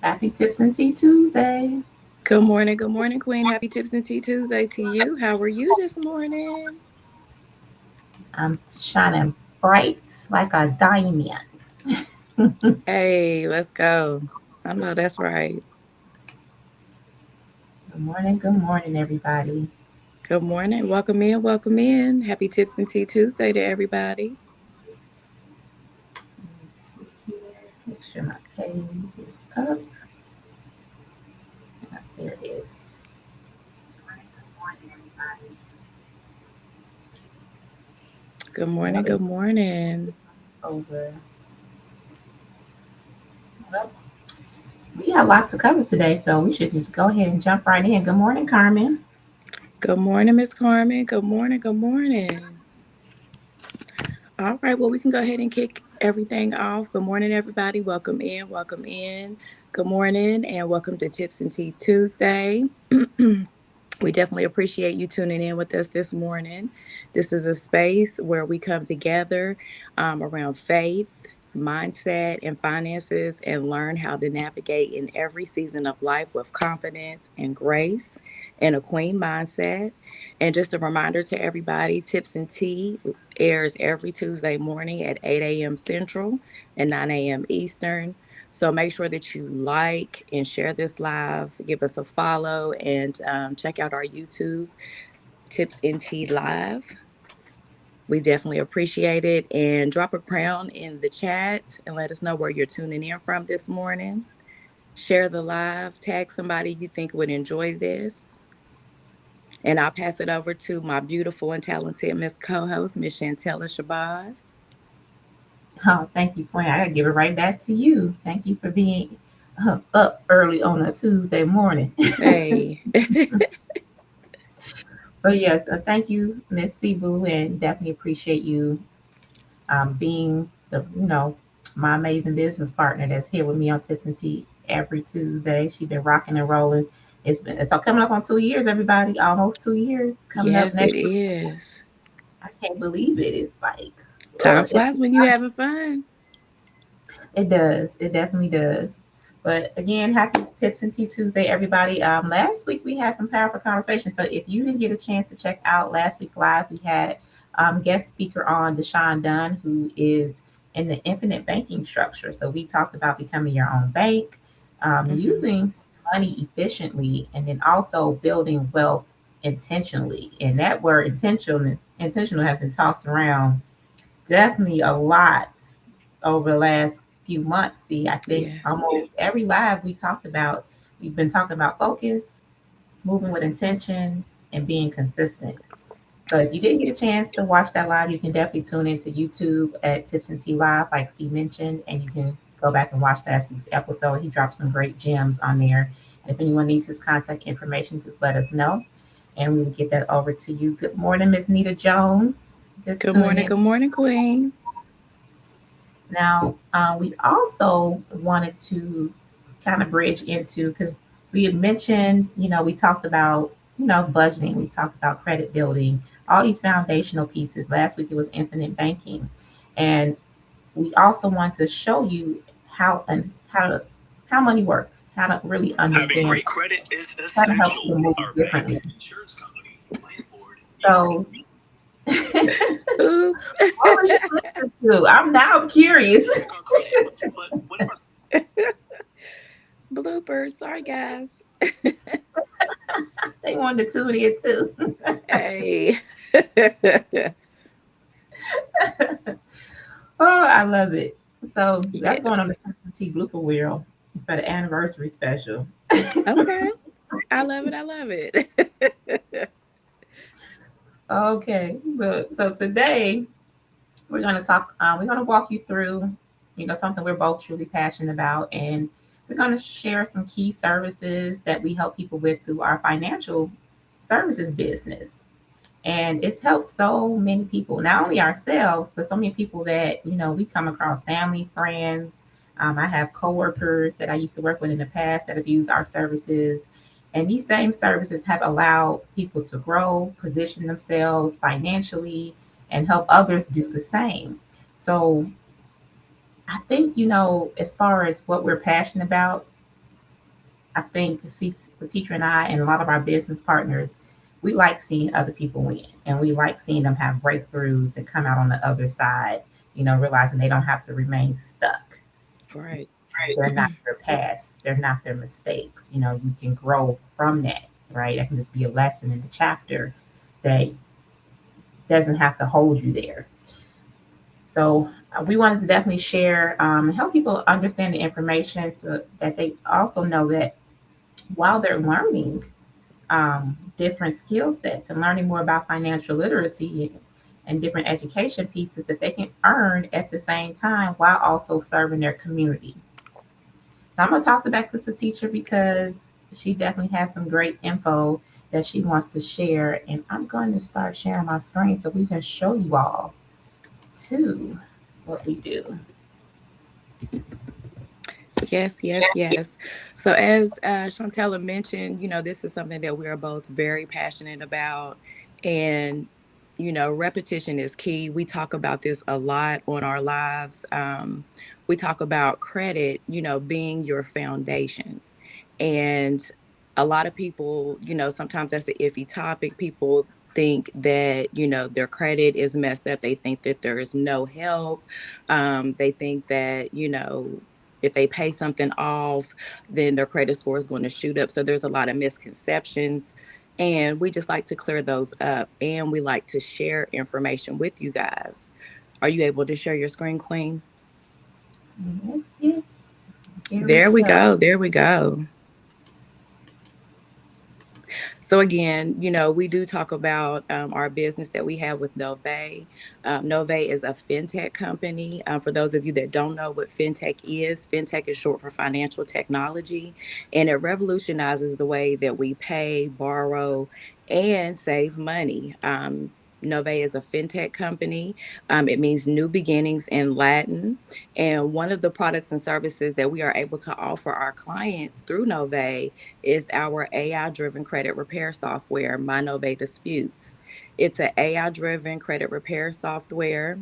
Happy Tips and Tea Tuesday. Good morning, Queen. Happy Tips and Tea Tuesday to you. How are you this morning? I'm shining bright like a diamond. Hey, let's go. I know that's right. Good morning, everybody. Good morning. Welcome in, welcome in. Happy Tips and Tea Tuesday to everybody. Let me see here. Make sure my page is up. There it is. Good morning, everybody. Good morning, good morning. Over. Well, we have lots to cover today, so we should just go ahead and jump right in. Good morning, Carmen. Good morning, Miss Carmen. Good morning, good morning. All right, well, we can go ahead and kick everything off. Good morning, everybody. Welcome in, welcome in. Good morning, and welcome to Tips and Tea Tuesday. We definitely appreciate you tuning in with us this morning. This is a space where we come together around faith, mindset, and finances and learn how to navigate in every season of life with confidence and grace and a queen mindset. And just a reminder to everybody, Tips and Tea airs every Tuesday morning at 8 a.m. Central and 9 a.m. Eastern. So make sure that you like and share this live, give us a follow, and check out our YouTube, Tips and Tea Live. We definitely appreciate it. And drop a crown in the chat and let us know where you're tuning in from this morning. Share the live, tag somebody you think would enjoy this. And I'll pass it over to my beautiful and talented Miss Co-host, Miss Chantella Shabazz. Oh, thank you, Quinn. I gotta give it right back to you. Thank you for being up early on a Tuesday morning. Hey. But yes, thank you, Miss Cebu, and definitely appreciate you being my amazing business partner that's here with me on Tips and Tea every Tuesday. She's been rocking and rolling. It's coming up on 2 years, everybody. Almost 2 years coming up Yes, it next. is. I can't believe it. It's like Time flies when you're having fun. It does. It definitely does. But again, happy Tips and Tea Tuesday, everybody. Last week we had some powerful conversations. So if you didn't get a chance to check out last week live, we had guest speaker on Deshaun Dunn, who is in the infinite banking structure. So we talked about becoming your own bank, using money efficiently, and then also building wealth intentionally. And that word intentional has been tossed around definitely a lot over the last few months. See, I think Yes. almost every live we've been talking about focus, moving with intention, and being consistent. So if you didn't get a chance to watch that live, you can definitely tune into YouTube at Tips and Tea Live, like C mentioned, and you can go back and watch last week's episode. He dropped some great gems on there. And if anyone needs his contact information, just let us know, and we will get that over to you. Good morning, Miss Nita Jones. Just Good tuning morning. in Good morning, Queen. now. We also wanted to kind of bridge into, because we had mentioned, we talked about, budgeting, we talked about credit building, all these foundational pieces. Last week it was infinite banking. And we also want to show you how money works, how to really understand. Having great credit is essential. How to help you move differently. Insurance company, landlord. So Oops. what was you listening to? I'm curious. Bloopers. Sorry, guys. They wanted to tune in too. Hey. Oh, I love it. So that's Yes. going on the Tea blooper wheel for the anniversary special. Okay. I love it. I love it. Okay, so today we're going to talk. We're going to walk you through, something we're both truly passionate about, and we're going to share some key services that we help people with through our financial services business. And it's helped so many people, not only ourselves, but so many people that we come across, family, friends. I have coworkers that I used to work with in the past that have used our services, and these same services have allowed people to grow, position themselves financially, and help others do the same. So I think, as far as what we're passionate about, I think the teacher and I and a lot of our business partners, we like seeing other people win, and we like seeing them have breakthroughs and come out on the other side, realizing they don't have to remain stuck. Right. They're not their past, they're not their mistakes. You can grow from that, right? That can just be a lesson in the chapter that doesn't have to hold you there. So we wanted to definitely share, help people understand the information so that they also know that while they're learning different skill sets and learning more about financial literacy and different education pieces, that they can earn at the same time while also serving their community. So I'm going to toss it back to the teacher because she definitely has some great info that she wants to share. And I'm going to start sharing my screen so we can show you all too what we do. Yes. So as Shantella mentioned, this is something that we are both very passionate about. And, repetition is key. We talk about this a lot on our lives. We talk about credit, being your foundation. And a lot of people, sometimes that's an iffy topic. People think that, their credit is messed up. They think that there is no help. They think that, if they pay something off, then their credit score is going to shoot up. So there's a lot of misconceptions. And we just like to clear those up. And we like to share information with you guys. Are you able to share your screen, Queen? Yes. There we go. There we go. So again, we do talk about our business that we have with Nove. Nove is a fintech company. For those of you that don't know what fintech is short for financial technology, and it revolutionizes the way that we pay, borrow, and save money. Nove is a fintech company. It means new beginnings in Latin. And one of the products and services that we are able to offer our clients through Nove is our AI-driven credit repair software, MyNove Disputes. It's an AI-driven credit repair software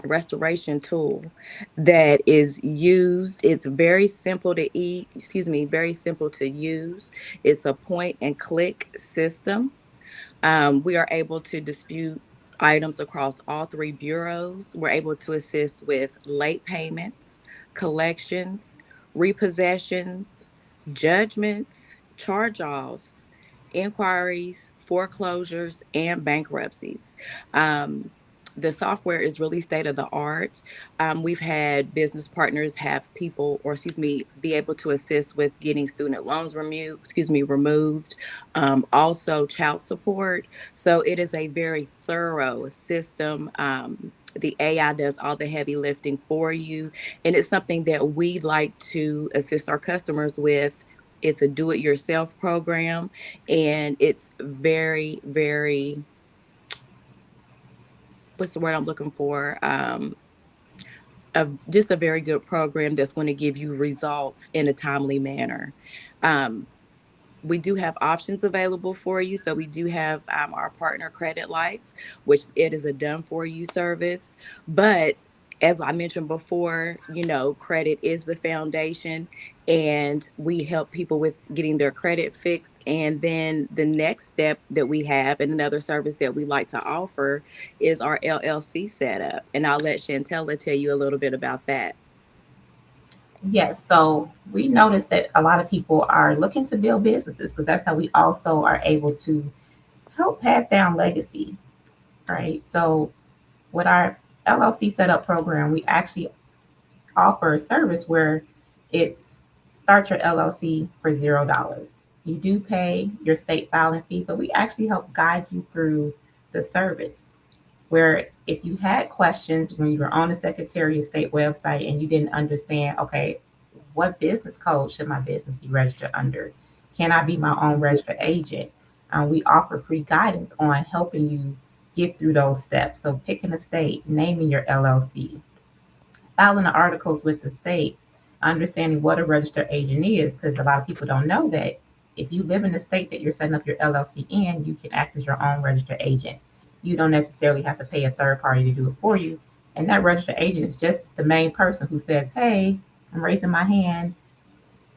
restoration tool that is used. It's very simple to very simple to use. It's a point and click system. We are able to dispute items across all three bureaus. We're able to assist with late payments, collections, repossessions, judgments, charge offs, inquiries, foreclosures, and bankruptcies. Um, the software is really state of the art. We've had business partners have people, or excuse me, be able to assist with getting student loans removed. Also child support. So it is a very thorough system. The AI does all the heavy lifting for you, and it's something that we like to assist our customers with. It's a do-it-yourself program, and it's very, very, what's the word I'm looking for? Just a very good program that's going to give you results in a timely manner. Um, we do have options available for you. So we do have our partner Credit Lights, which it is a done for you service. But as I mentioned before, credit is the foundation, and we help people with getting their credit fixed. And then the next step that we have, and another service that we like to offer, is our LLC setup. And I'll let Chantella tell you a little bit about that. Yes, so we noticed that a lot of people are looking to build businesses because that's how we also are able to help pass down legacy, right? So with our LLC setup program, we actually offer a service where it's start your LLC for $0. You do pay your state filing fee, but we actually help guide you through the service. Where if you had questions when you were on the Secretary of State website and you didn't understand, okay, what business code should my business be registered under? Can I be my own registered agent? We offer free guidance on helping you get through those steps. So picking a state, naming your LLC, filing the articles with the state, understanding what a registered agent is, because a lot of people don't know that if you live in the state that you're setting up your LLC in, you can act as your own registered agent. You don't necessarily have to pay a third party to do it for you. And that registered agent is just the main person who says, hey, I'm raising my hand.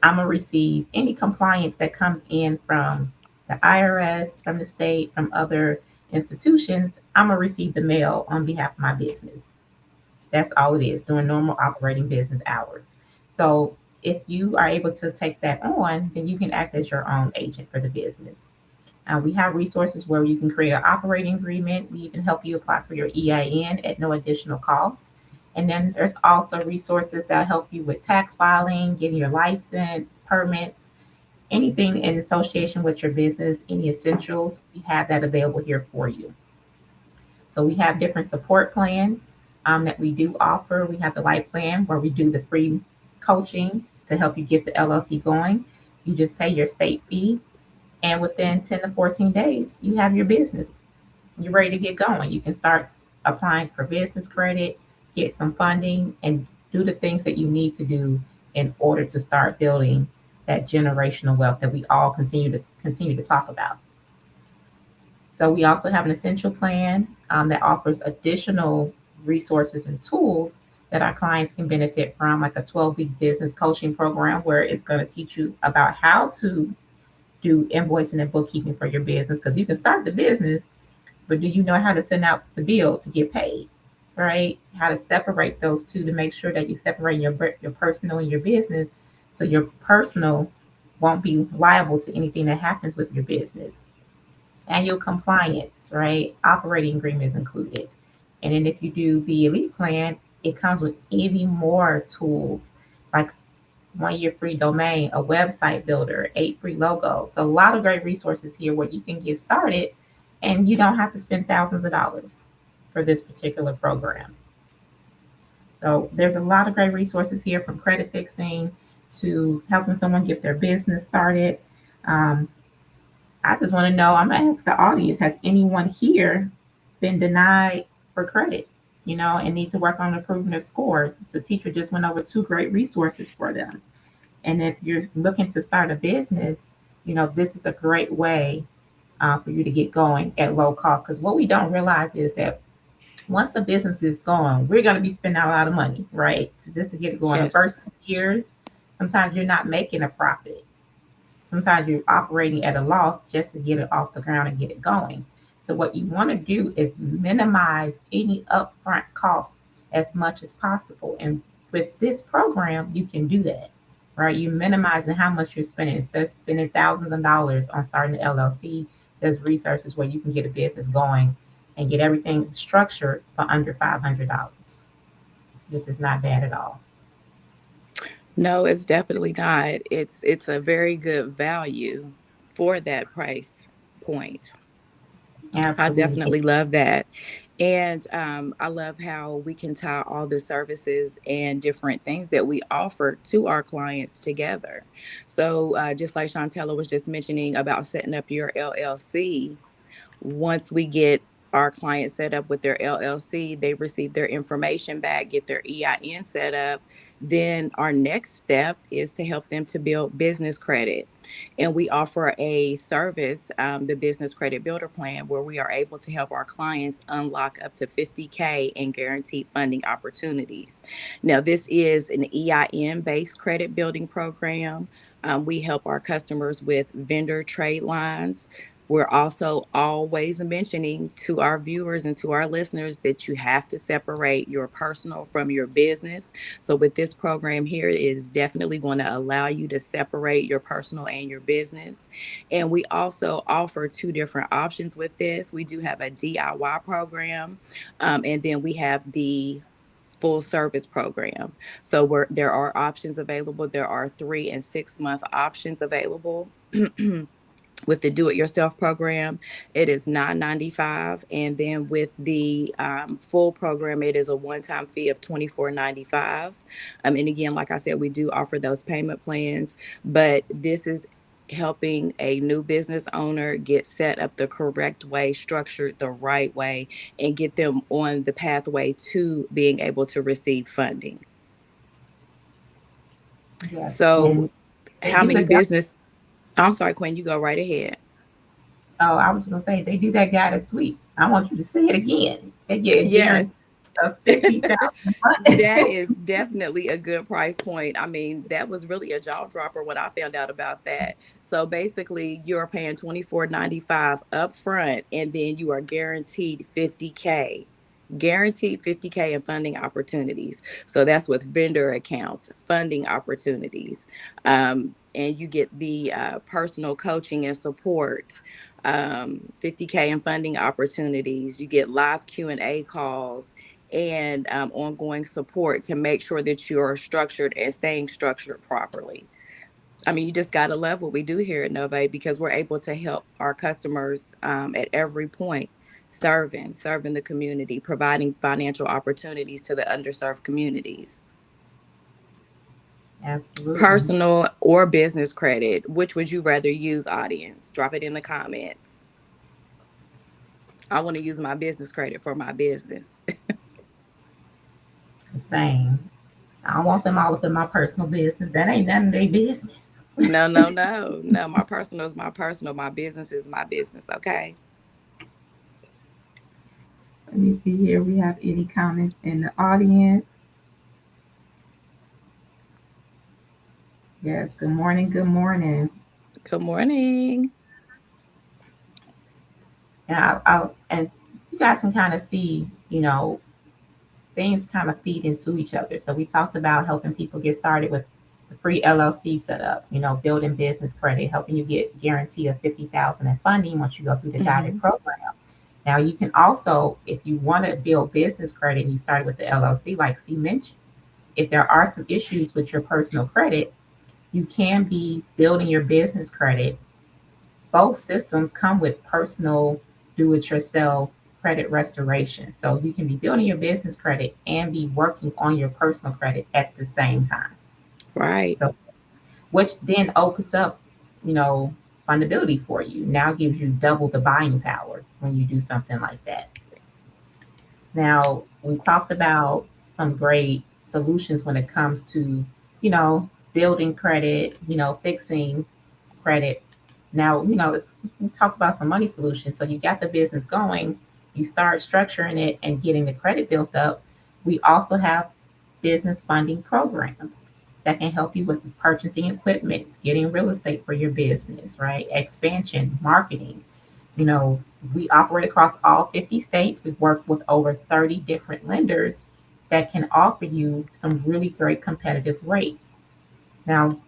I'm going to receive any compliance that comes in from the IRS, from the state, from other institutions. I'm going to receive the mail on behalf of my business. That's all it is, doing normal operating business hours. So if you are able to take that on, then you can act as your own agent for the business. We have resources where you can create an operating agreement. We even help you apply for your EIN at no additional cost. And then there's also resources that help you with tax filing, getting your license, permits, anything in association with your business, any essentials, we have that available here for you. So we have different support plans that we do offer. We have the Light Plan where we do the free coaching to help you get the LLC going. You just pay your state fee, and within 10 to 14 days, you have your business. You're ready to get going. You can start applying for business credit, get some funding, and do the things that you need to do in order to start building that generational wealth that we all continue to talk about. So we also have an essential plan that offers additional resources and tools that our clients can benefit from, like a 12-week business coaching program where it's going to teach you about how to do invoicing and bookkeeping for your business, because you can start the business, but do you know how to send out the bill to get paid, right? How to separate those two to make sure that you separate your personal and your business, so your personal won't be liable to anything that happens with your business. Annual compliance, right? Operating agreement is included. And then if you do the elite plan, it comes with even more tools like 1 year free domain, a website builder, 8 free logos. So a lot of great resources here where you can get started and you don't have to spend thousands of dollars for this particular program. So there's a lot of great resources here, from credit fixing to helping someone get their business started. I just want to know, I'm going to ask the audience, has anyone here been denied for credit, and need to work on improving their score? So teacher just went over 2 great resources for them. And if you're looking to start a business, this is a great way for you to get going at low cost. Because what we don't realize is that once the business is going, we're going to be spending a lot of money, right? So just to get it going, the Yes. first 2 years, sometimes you're not making a profit. Sometimes you're operating at a loss just to get it off the ground and get it going. So what you want to do is minimize any upfront costs as much as possible. And with this program, you can do that, right? You're minimizing how much you're spending, instead of spending thousands of dollars on starting an LLC. There's resources where you can get a business going and get everything structured for under $500, which is not bad at all. No, it's definitely not. It's a very good value for that price point. I Absolutely. definitely love that. And I love how we can tie all the services and different things that we offer to our clients together. So, just like Shantella was just mentioning about setting up your LLC, once we get our client set up with their LLC, they receive their information back, get their EIN set up. Then our next step is to help them to build business credit. And we offer a service, the Business Credit Builder Plan, where we are able to help our clients unlock up to 50K in guaranteed funding opportunities. Now, this is an EIN based credit building program. We help our customers with vendor trade lines. We're also always mentioning to our viewers and to our listeners that you have to separate your personal from your business. So, with this program here, it is definitely going to allow you to separate your personal and your business. And we also offer two different options with this. We do have a DIY program, and then we have the full service program. So, there are options available. There are 3 and 6 month options available. With the do-it-yourself program, it is $9.95, and then with the full program, it is a one-time fee of $24.95. And again, like I said, we do offer those payment plans, but this is helping a new business owner get set up the correct way, structured the right way, and get them on the pathway to being able to receive funding. Yes. So, And they how do many the business? I'm sorry, Quinn, you go right ahead. Oh, I was gonna say they do that guided sweep. I want you to say it again. They get a guarantee Yes. of 50,000 That a is definitely a good price point. I mean, that was really a jaw dropper when I found out about that. So basically, you're paying $24.95 up front, and then you are guaranteed 50K. Guaranteed 50K in funding opportunities. So that's with vendor accounts, funding opportunities. And you get the personal coaching and support, 50K in funding opportunities. You get live Q&A calls and ongoing support to make sure that you're structured and staying structured properly. I mean, you just got to love what we do here at Novate, because we're able to help our customers at every point, serving the community, providing financial opportunities to the underserved communities. Absolutely. Personal or business credit, which would you rather use, audience? Drop it in the comments. I want to use my business credit for my business. The same. I don't want them all up in my personal business. That ain't none of their business. No, no, no, no. My personal is my personal. My business is my business. Okay. Let me see here. We have any comments in the audience? Yes. Good morning. Good morning. Good morning. And you guys can kind of see, things kind of feed into each other. So we talked about helping people get started with the free LLC setup, building business credit, helping you get guarantee of 50,000 in funding once you go through the guided Hmm. program. Now you can also, if you want to build business credit and you started with the LLC, like C mentioned, if there are some issues with your personal credit, you can be building your business credit. Both systems come with personal do it yourself credit restoration. So you can be building your business credit and be working on your personal credit at the same time. Right. So, which then opens up, you know, fundability for you. Now gives you double the buying power when you do something like that. Now, we talked about some great solutions when it comes to, building credit, fixing credit. Now, we talk about some money solutions. So you got the business going, you start structuring it and getting the credit built up. We also have business funding programs that can help you with purchasing equipment, getting real estate for your business, right? Expansion, marketing. We operate across all 50 states. We've worked with over 30 different lenders that can offer you some really great competitive rates. Now,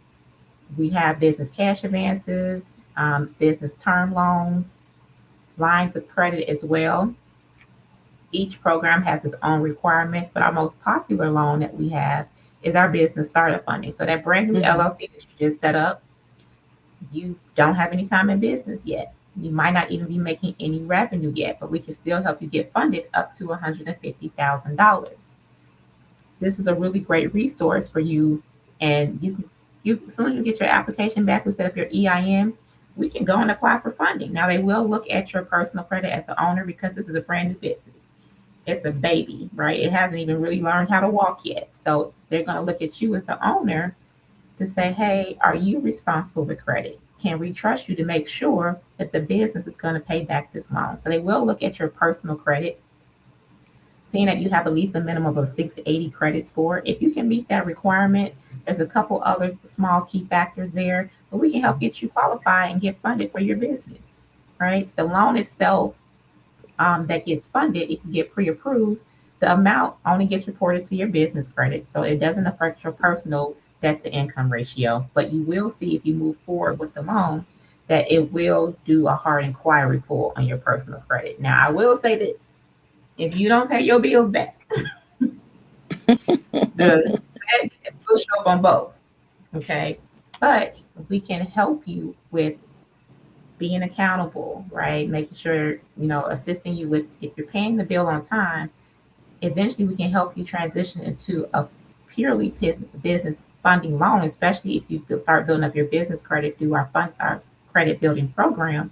we have business cash advances, business term loans, lines of credit as well. Each program has its own requirements, but our most popular loan that we have is our business startup funding. So that brand new Hmm. LLC that you just set up, you don't have any time in business yet. You might not even be making any revenue yet, but we can still help you get funded up to $150,000. This is a really great resource for you. And you as soon as you get your application back, we set up your EIN, we can go and apply for funding. Now they will look at your personal credit as the owner because this is a brand new business. It's a baby, right? It hasn't even really learned how to walk yet. So they're going to look at you as the owner to say, hey, are you responsible with credit? Can we trust you to make sure that the business is going to pay back this loan? So they will look at your personal credit, seeing that you have at least a minimum of 680 credit score. If you can meet that requirement, there's a couple other small key factors there, but we can help get you qualified and get funded for your business, right? The loan itself that gets funded, if you get pre-approved, the amount only gets reported to your business credit. So it doesn't affect your personal debt to income ratio, but you will see if you move forward with the loan that it will do a hard inquiry pull on your personal credit. Now, I will say this, if you don't pay your bills back, the that will show up on both. Okay. But we can help you with being accountable, right? Making sure, assisting you with if you're paying the bill on time, eventually we can help you transition into a purely business funding loan, especially if you start building up your business credit through our credit building program.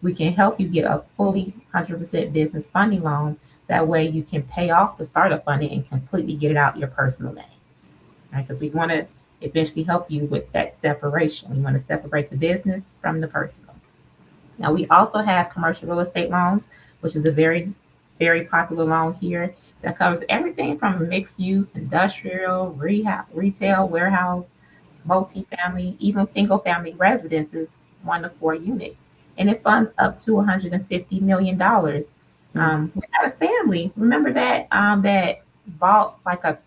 We can help you get a fully 100% business funding loan. That way you can pay off the startup funding and completely get it out your personal name, right? Because we want to eventually help you with that separation. We want to separate the business from the personal. Now, we also have commercial real estate loans, which is a very, very popular loan here that covers everything from mixed use, industrial, rehab, retail, warehouse, multifamily, even single family residences, 1 to 4 units. And it funds up to $150 million. We had a family, remember that bought like a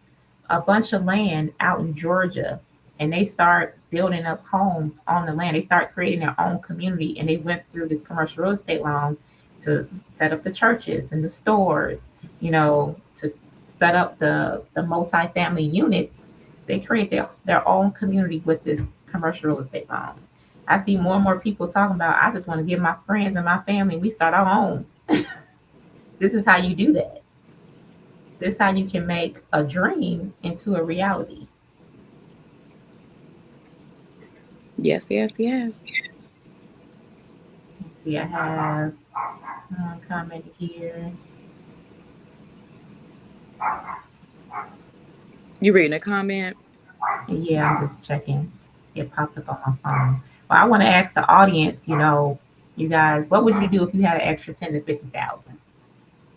bunch of land out in Georgia, and they start building up homes on the land. They start creating their own community, and they went through this commercial real estate loan to set up the churches and the stores, to set up the multi-family units. They create their own community with this commercial real estate loan. I see more and more people talking about, I just want to give my friends and my family, we start our own. This is how you do that. This is how you can make a dream into a reality. Yes, yes, yes. Let's see, I have someone comment here. You reading a comment? Yeah, I'm just checking. It pops up on my phone. Well, I want to ask the audience, you guys, what would you do if you had an extra 10 to 50,000?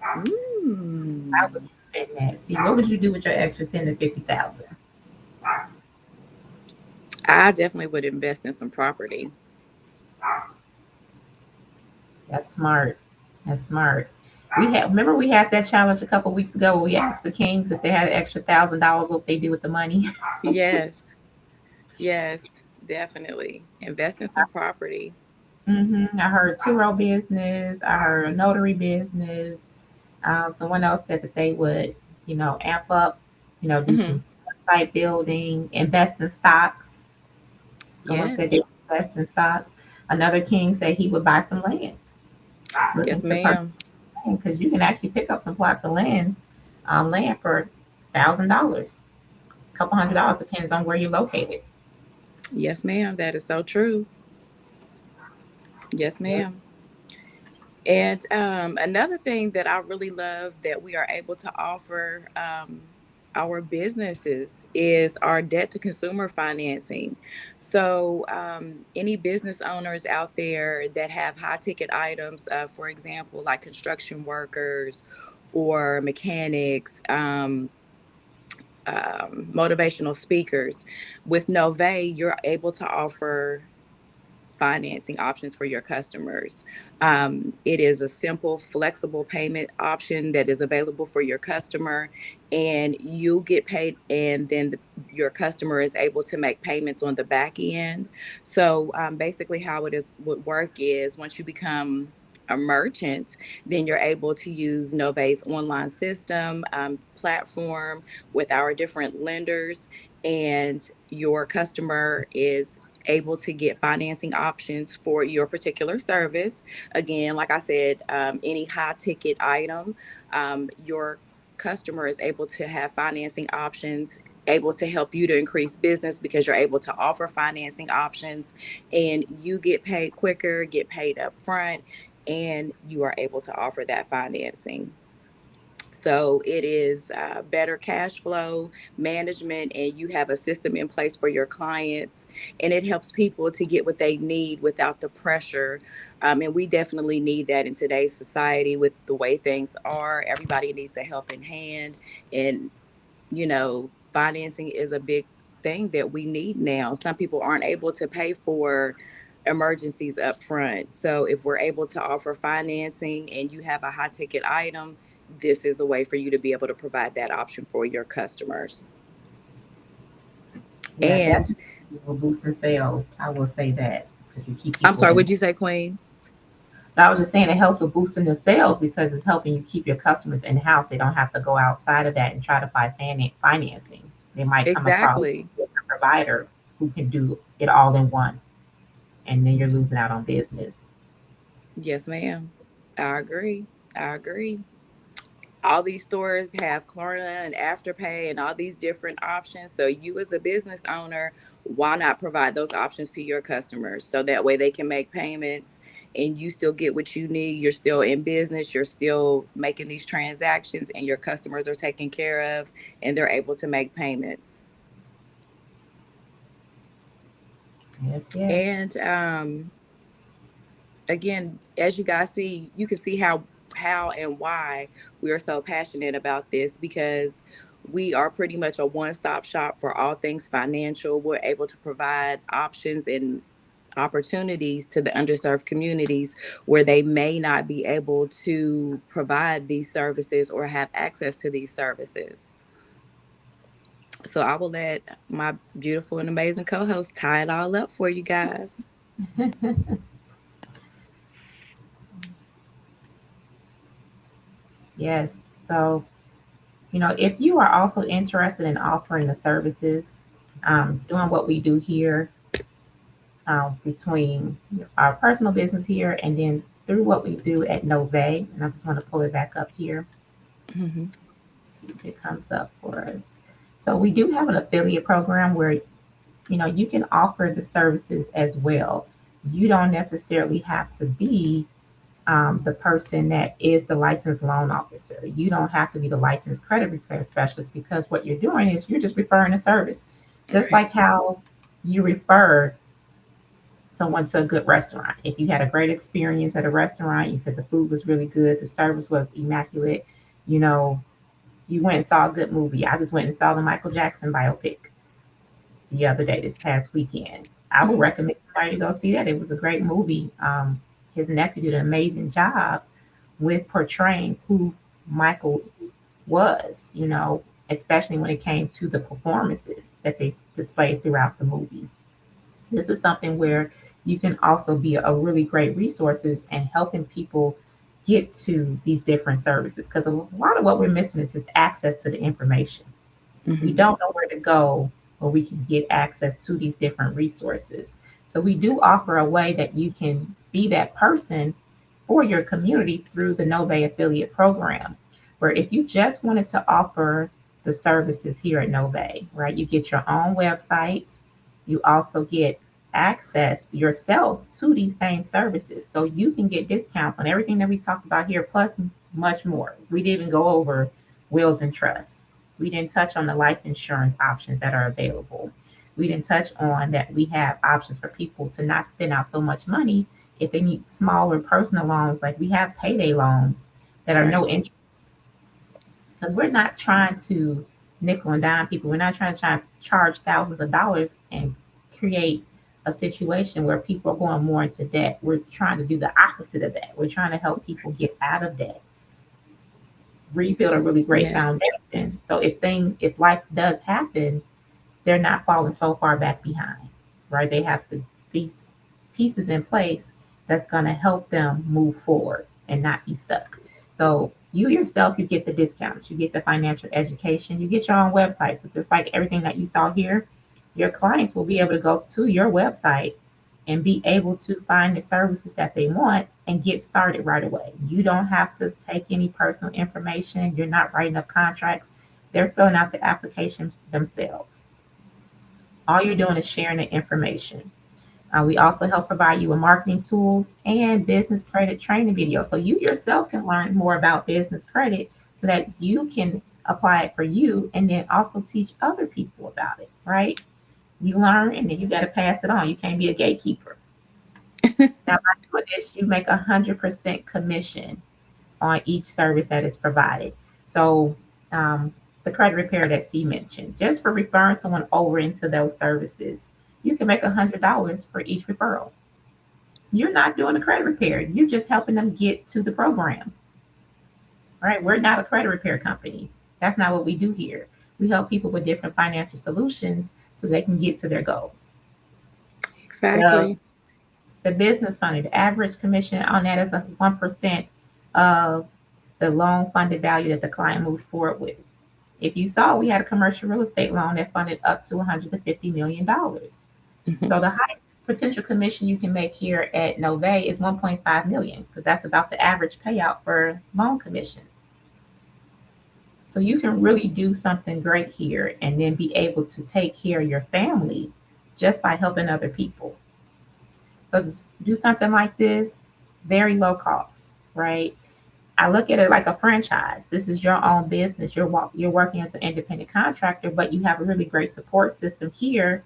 How would Mm. you spend that? See, what would you do with your extra 10 to 50,000? I definitely would invest in some property. That's smart. That's smart. We had that challenge a couple weeks ago where we asked the kings if they had an extra $1,000, what they do with the money. Yes, yes, definitely. Invest in some property. I heard two-row business. I heard a notary business. Someone else said that they would, amp up, do Hmm. some website building, invest in stocks. Someone said Yes, they would invest in stocks. Another king said he would buy some land, looking yes, to purchase ma'am. land because you can actually pick up some plots of land for $1,000, a couple $100 depends on where you're located. Yes, ma'am. That is so true. Yes, Yep. ma'am. And another thing that I really love that we are able to offer our businesses is our debt to consumer financing. So, any business owners out there that have high ticket items, for example, like construction workers or mechanics, motivational speakers, with Nove, you're able to offer financing options for your customers. It is a simple, flexible payment option that is available for your customer, and you get paid, and then your customer is able to make payments on the back end. So basically, how it is would work is once you become a merchant, then you're able to use Novae's online system platform with our different lenders, and your customer is able to get financing options for your particular service. Again, like I said, any high ticket item, your customer is able to have financing options, able to help you to increase business because you're able to offer financing options, and you get paid quicker, get paid up front, and you are able to offer that financing. So it is better cash flow management, and you have a system in place for your clients, and it helps people to get what they need without the pressure. And we definitely need that in today's society with the way things are. Everybody needs a helping hand, and financing is a big thing that we need now. Some people aren't able to pay for emergencies up front. So if we're able to offer financing and you have a high ticket item, this is a way for you to be able to provide that option for your customers. Yeah, And definitely will boost in sales. I will say that because you keep I'm people sorry, in. what'd you say, Queen? But I was just saying it helps with boosting the sales because it's helping you keep your customers in house. They don't have to go outside of that and try to find financing. They might come across Exactly. a provider who can do it all in one, and then you're losing out on business. Yes, ma'am. I agree. I agree. All these stores have Klarna and Afterpay and all these different options. So you as a business owner, why not provide those options to your customers so that way they can make payments and you still get what you need. You're still in business, you're still making these transactions, and your customers are taken care of and they're able to make payments. Yes, yes. And again, as you guys see, you can see how and why we are so passionate about this, because we are pretty much a one-stop shop for all things financial. We're able to provide options and opportunities to the underserved communities where they may not be able to provide these services or have access to these services. So I will let my beautiful and amazing co-host tie it all up for you guys. Yes. So, if you are also interested in offering the services, doing what we do here, between our personal business here and then through what we do at Nove, and I just want to pull it back up here, Hmm. see if it comes up for us. So we do have an affiliate program where you can offer the services as well. You don't necessarily have to be the person that is the licensed loan officer. You don't have to be the licensed credit repair specialist, because what you're doing is you're just referring a service. Just Right. like how you refer someone to a good restaurant. If you had a great experience at a restaurant, you said the food was really good, the service was immaculate, you know, you went and saw a good movie. I just went and saw the Michael Jackson biopic the other day, this past weekend. I would Hmm. recommend somebody to go see that. It was a great movie. His nephew did an amazing job with portraying who Michael was, especially when it came to the performances that they displayed throughout the movie. This is something where you can also be a really great resources and helping people get to these different services, because a lot of what we're missing is just access to the information. We Hmm. don't know where to go where we can get access to these different resources. So we do offer a way that you can be that person for your community through the Nove affiliate program, where if you just wanted to offer the services here at Nove, right, you get your own website, you also get access yourself to these same services. So you can get discounts on everything that we talked about here, plus much more. We didn't even go over wills and trusts. We didn't touch on the life insurance options that are available. We didn't touch on that we have options for people to not spend out so much money if they need smaller personal loans. Like we have payday loans that are Right. no interest, because we're not trying to nickel and dime people. We're not trying to charge thousands of dollars and create a situation where people are going more into debt. We're trying to do the opposite of that. We're trying to help people get out of debt, rebuild a really great Yes. foundation. So if life does happen, they're not falling so far back behind, right? They have these pieces in place that's going to help them move forward and not be stuck. So you yourself, you get the discounts, you get the financial education, you get your own website. So just like everything that you saw here, your clients will be able to go to your website and be able to find the services that they want and get started right away. You don't have to take any personal information. You're not writing up contracts. They're filling out the applications themselves. All you're doing is sharing the information. We also help provide you with marketing tools and business credit training videos. So you yourself can learn more about business credit so that you can apply it for you and then also teach other people about it, right? You learn and then you got to pass it on. You can't be a gatekeeper. Now, by doing this, you make 100% commission on each service that is provided. So, the credit repair that C mentioned, just for referring someone over into those services, you can make $100 for each referral. You're not doing a credit repair. You're just helping them get to the program, right? We're not a credit repair company. That's not what we do here. We help people with different financial solutions so they can get to their goals. The, Exactly. the business funding, the average commission on that is a 1% of the loan funded value that the client moves forward with. If you saw, we had a commercial real estate loan that funded up to $150 million. Mhm. So the highest potential commission you can make here at Nove is 1.5 million because that's about the average payout for loan commissions. So you can really do something great here and then be able to take care of your family just by helping other people. So just do something like this, very low cost, right? I look at it like a franchise. This is your own business. You're working as an independent contractor, but you have a really great support system here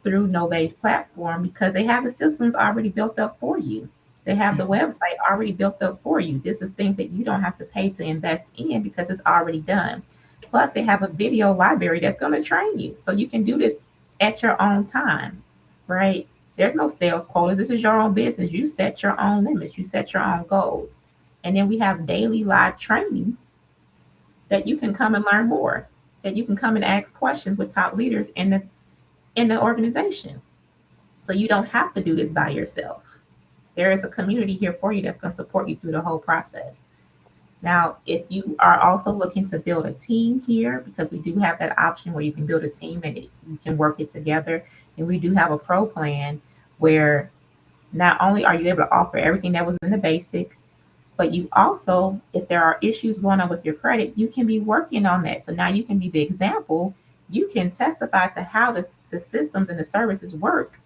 through Nove's platform because they have the systems already built up for you. They have the website already built up for you. This is things that you don't have to pay to invest in because it's already done. Plus, they have a video library that's going to train you. So you can do this at your own time, right? There's no sales quotas. This is your own business. You set your own limits, you set your own goals. And then we have daily live trainings that you can come and learn more, that you can come and ask questions with top leaders in the organization. So you don't have to do this by yourself. There is a community here for you that's going to support you through the whole process. Now, if you are also looking to build a team here, because we do have that option where you can build a team and you can work it together, and we do have a pro plan where not only are you able to offer everything that was in the basic, but you also, if there are issues going on with your credit, you can be working on that. So now you can be the example. You can testify to how the systems and the services work,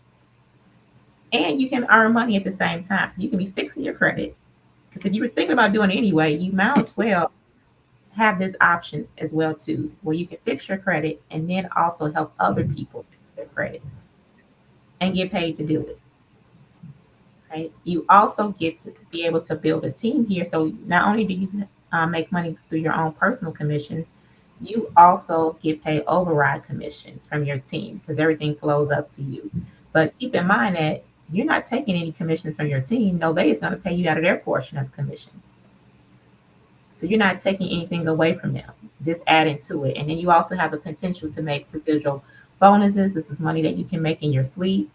and you can earn money at the same time. So you can be fixing your credit. Because if you were thinking about doing it anyway, you might as well have this option as well too, where you can fix your credit and then also help other people fix their credit and get paid to do it. Right? You also get to be able to build a team here. So not only do you make money through your own personal commissions, you also get paid override commissions from your team because everything flows up to you. But keep in mind that you're not taking any commissions from your team. Nobody is going to pay you out of their portion of the commissions. So you're not taking anything away from them, just adding to it. And then you also have the potential to make residual bonuses. This is money that you can make in your sleep.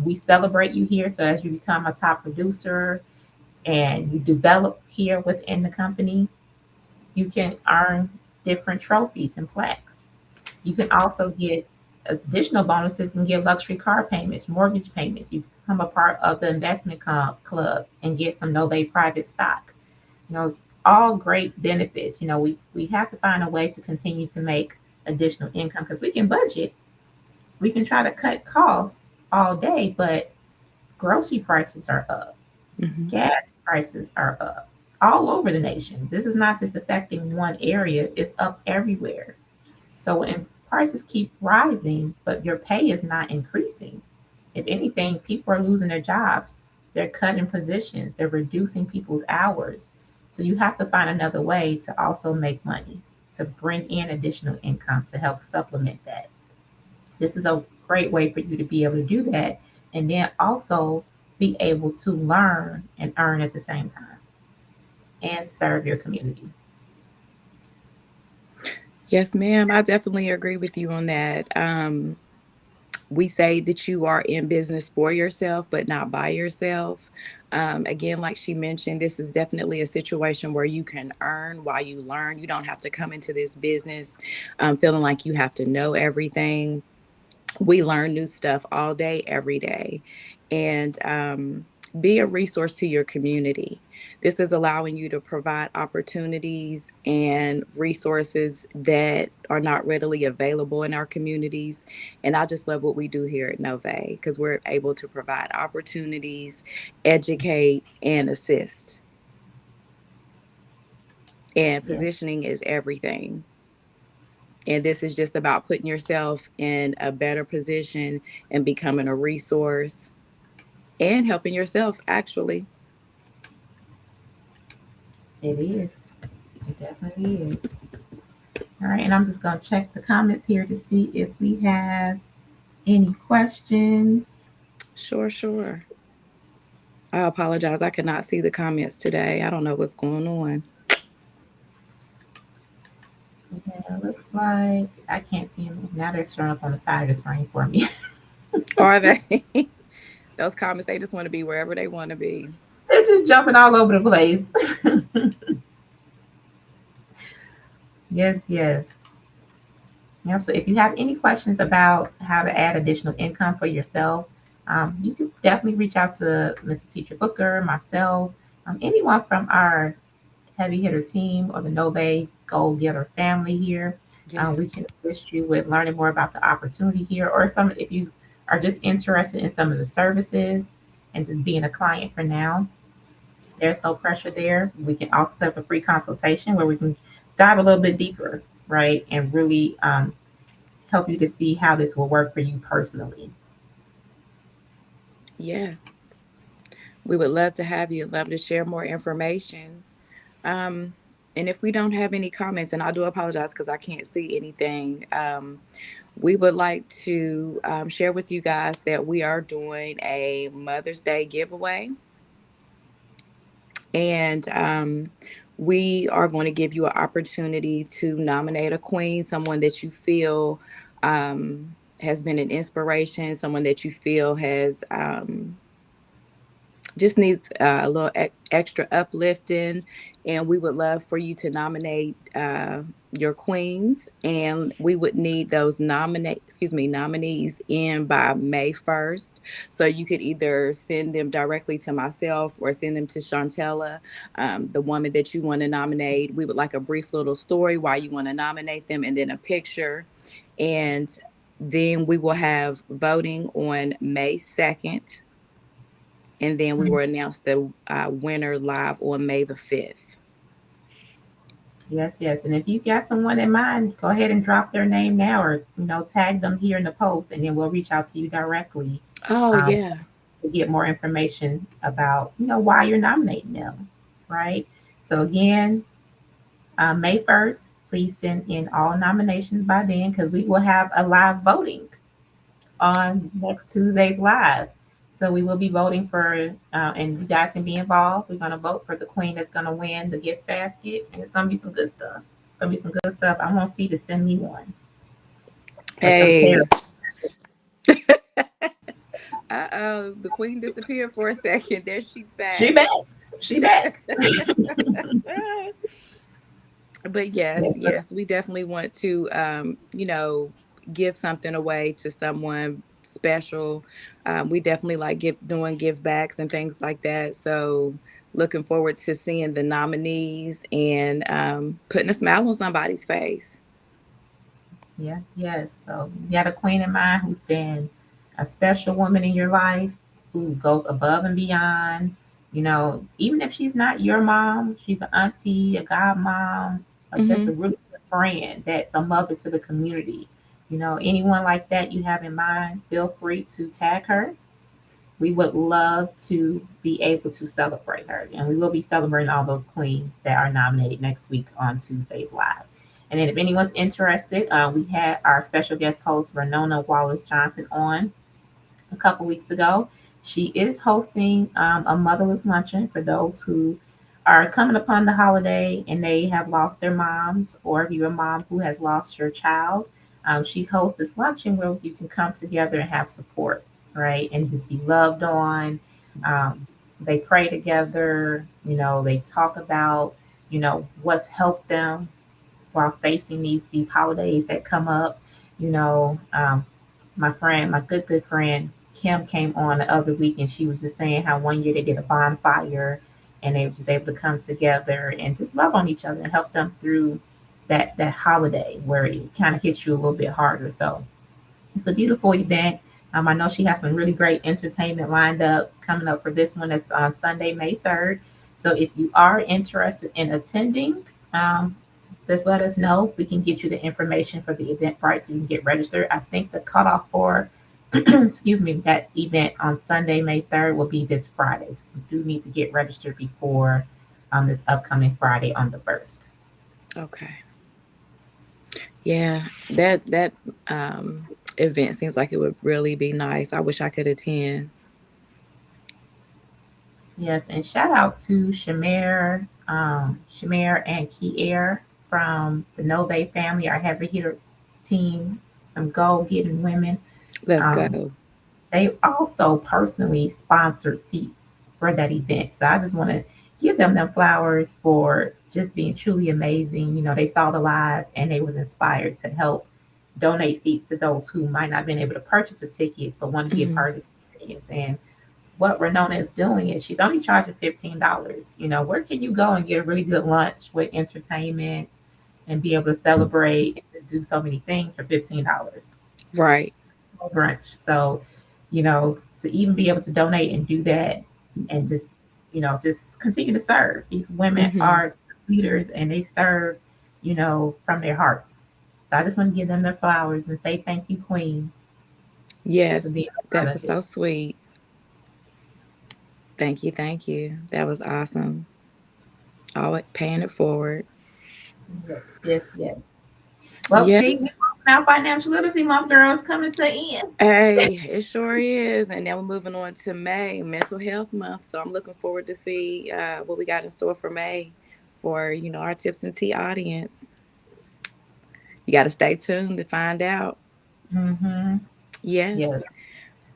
We celebrate you here. So as you become a top producer and you develop here within the company, you can earn different trophies and plaques. You can also get additional bonuses and get luxury car payments, mortgage payments. You can become a part of the investment club and get some Nove private stock. You know, all great benefits. You know, we have to find a way to continue to make additional income because we can budget. We can try to cut costs all day, but grocery prices are up, Mhm. gas prices are up all over the nation. This is not just affecting one area, it's up everywhere. So when prices keep rising, but your pay is not increasing, if anything, people are losing their jobs. They're cutting positions, they're reducing people's hours. So you have to find another way to also make money, to bring in additional income to help supplement that. This is a great way for you to be able to do that and then also be able to learn and earn at the same time and serve your community. Yes, ma'am. I definitely agree with you on that. We say that you are in business for yourself, but not by yourself. Again, like she mentioned, this is definitely a situation where you can earn while you learn. You don't have to come into this business feeling like you have to know everything. We learn new stuff all day, every day. And be a resource to your community. This is allowing you to provide opportunities and resources that are not readily available in our communities. And I just love what we do here at Nove because we're able to provide opportunities, educate, and assist. And Yeah, positioning is everything. And this is just about putting yourself in a better position and becoming a resource and helping yourself, actually. it is. It definitely is. All right, and I'm just going to check the comments here to see if we have any questions. Sure, sure. I apologize. I could not see the comments today. I don't know what's going on. Yeah, looks like I can't see them. Now they're showing up on the side of the screen for me. Are they? Those comments, they just want to be wherever they want to be. They're just jumping all over the place. Yes, yes. Yep. So if you have any questions about how to add additional income for yourself, you can definitely reach out to Mr. Teacher Booker, myself, anyone from our heavy hitter team or the Nove Goal Getter family here. We Yes. can assist you with learning more about the opportunity here, or some if you are just interested in some of the services and just being a client for now. There's no pressure there. We can also set up a free consultation where we can dive a little bit deeper, right, and really help you to see how this will work for you personally. Yes. We would love to have you, love to share more information. Um, and if we don't have any comments, and I do apologize because I can't see anything, we would like to share with you guys that we are doing a Mother's Day giveaway. And we are going to give you an opportunity to nominate a queen, someone that you feel has been an inspiration, someone that you feel has just needs a little extra uplifting. And we would love for you to nominate your queens, and we would need those nominees in by May 1st. So you could either send them directly to myself or send them to Chantella, the woman that you want to nominate. We would like a brief little story why you want to nominate them, and then a picture. And then we will have voting on May 2nd, and then we will announce the winner live on May the 5th. Yes, yes. And if you got someone in mind, go ahead and drop their name now, or tag them here in the post, and then we'll reach out to you directly Oh, um, yeah. to get more information about why you're nominating them, right? So again, May 1st, please send in all nominations by then because we will have a live voting on next Tuesday's live. So we will be voting for, and you guys can be involved. We're going to vote for the queen that's going to win the gift basket, and it's going to be some good stuff. It's going to be some good stuff. I want C to send me one because I'm Hey. terrible. Uh-oh, the queen disappeared for a second. There she's She back. back. She back. But yes, Yes, sir. yes, we definitely want to, give something away to someone special. We definitely like doing give backs and things like that. So looking forward to seeing the nominees and putting a smile on somebody's face. Yes, yes. So you got a queen in mind who's been a special woman in your life, who goes above and beyond. Even if she's not your mom, she's an auntie, a godmom, or just a Hmm. really good friend that's a mother to the community. Anyone like that you have in mind, feel free to tag her. We would love to be able to celebrate her. And we will be celebrating all those queens that are nominated next week on Tuesday's Live. And then if anyone's interested, we had our special guest host, Renona Wallace Johnson, on a couple weeks ago. She is hosting a motherless luncheon for those who are coming upon the holiday and they have lost their moms, or if you're a mom who has lost your child. She hosts this luncheon where you can come together and have support, right? And just be loved on. Um, They pray together. They talk about what's helped them while facing these holidays that come up. You know, my friend, my good friend Kim came on the other week, and she was just saying how one year they did a bonfire, and they were just able to come together and just love on each other and help them through that holiday where it kind of hits you a little bit harder. So it's a beautiful event. I know she has some really great entertainment lined up coming up for this one. It's on Sunday, May 3rd. So if you are interested in attending, just let us know. We can get you the information for the event price so you can get registered. I think the cutoff for, excuse me, that event on Sunday, May 3rd will be this Friday. So you do need to get registered before this upcoming Friday on the 1st. Okay. Yeah, that event seems like it would really be nice. I wish I could attend. Yes, and shout out to Shamir and Kier from the Nove family, our heavy hitter team, some goal getting women. Let's Um, go. they also personally sponsored seats for that event. So I just want to give them flowers for just being truly amazing. They saw the live and they was inspired to help donate seats to those who might not have been able to purchase the tickets but want to be a Mhm. part of the experience. And what Renona is doing is she's only charging $15. Where can you go and get a really good lunch with entertainment and be able to celebrate and just do so many things for $15? Right. Brunch. So, to even be able to donate and do that and just continue to serve. These women Mhm. are leaders and they serve, from their hearts. So I just want to give them their flowers and say thank you, Queens, for Yes, being a part that of was it. so sweet. Thank you, thank you. That was awesome. All paying it forward. Yes, yes, yes. Well, see, Yes. we now Financial Literacy Month, girls, coming to end. Hey, it sure is. And now we're moving on to May, Mental Health Month. So I'm looking forward to see what we got in store for May for, our Tips and Tea audience. You got to stay tuned to find out. Mm-hmm. Yes. Yes.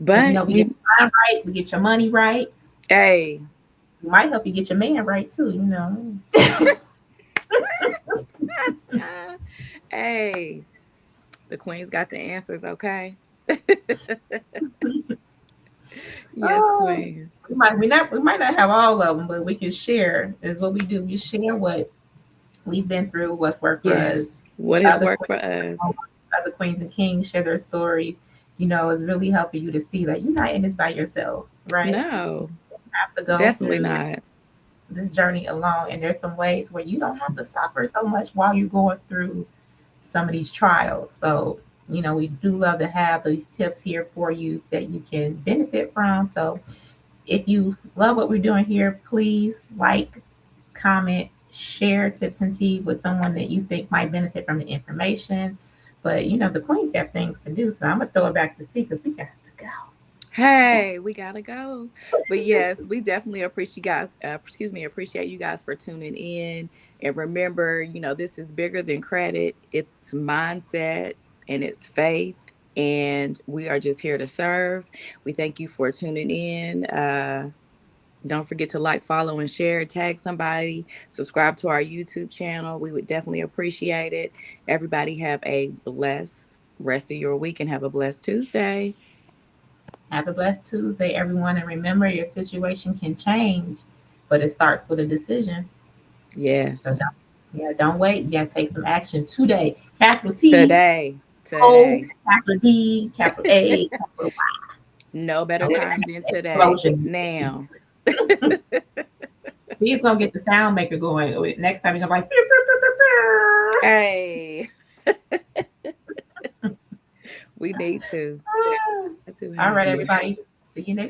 Because, But we get your mind right, we get your money right. hey, We might help you get your man right, too. hey, the queen's got the answers, okay? Yes, Oh, queen. we might not have all of them, but we can share. Is what we do. We share what we've been through, what's worked for us. Yes. What has Other worked for queens, us? other queens and kings share their stories. Is really helping you to see that you're not in this by yourself, right? No, You have to go definitely through not. this journey alone, and there's some ways where you don't have to suffer so much while you're going through some of these trials. So, we do love to have these tips here for you that you can benefit from. So, if you love what we're doing here, please like, comment, share Tips and Tea with someone that you think might benefit from the information. But the Queen's got things to do, so I'm gonna throw it back to C because we got to go. Hey, we gotta go. But yes, we definitely appreciate you guys. Appreciate you guys for tuning in. And remember, this is bigger than credit. It's mindset and it's faith. And we are just here to serve. We thank you for tuning in. Don't forget to like, follow, and share. Tag somebody. Subscribe to our YouTube channel. We would definitely appreciate it. Everybody have a blessed rest of your week and have a blessed Tuesday. Have a blessed Tuesday, everyone, and remember your situation can change, but it starts with a decision. So Yes. don't wait. You gotta take some action today. Capital T, Today. O, Today. capital D, capital A, capital Y. No better Okay? time than today. Explosion. Now. He's gonna get the sound maker going. Next time he's gonna be like, "Pew, pew, pew, pew, pew." Hey. We need to. Ah. Too All right, happy. everybody. See you next.